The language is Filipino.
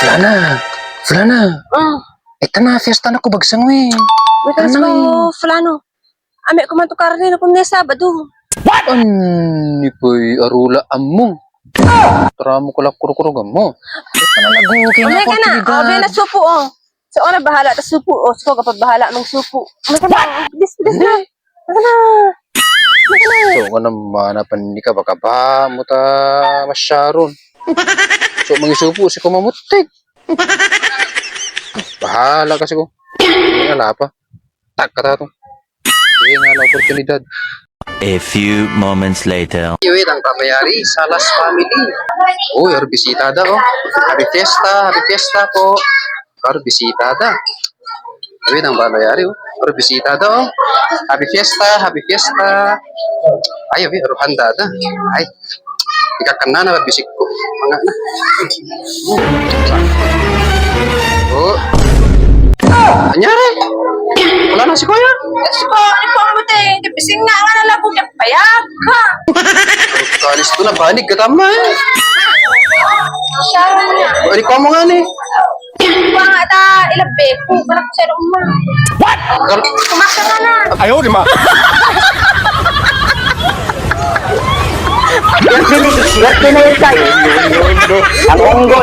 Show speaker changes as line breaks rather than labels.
Fulana. Ito na, fiesta na ko bagsang eh.
Wait, ko, fulano. Ame ko man to karne na kung Sabado.
Ani po'y arula among. Tara mo ko lang kuro-kuro mo. Ito na nag-okay na
Umay ka na. Obe na supo, oh. So, na bahala ta supo, oh. So, kapag bahala ng supo. Umay ka na. Bilis na. Umay ka na.
So, nga naman, napan ka baka ba mo ta masyaron. So, mangisupo si kumamutik. Bahala kasi ko. Hindi nga pa. Tak ka tato. Hindi nga na oportunidad.
A few moments later.
Iwit ang pamayari sa Las Family. Uy, bisita oh. Happy fiesta po. Bisita. Iwit ang pamayari oh. Bisita oh. Happy fiesta. Ay, handa da. Ay, ikakana na bisik ko. Mga na. Oh. Anyari? Wala na si Kuya.
Yes po, ano po ang buti? Kising nga nalabog yung payag, ha?
Kalis ko na banig katama eh.
Sharon niya.
Balik ko mo nga ni.
Kuha nga ta, ilabe. Kuha ko sa rumah. What? Kumaksa nga na.
Ayaw, di ma.
Swerte na yun tayo. Ang onggoy.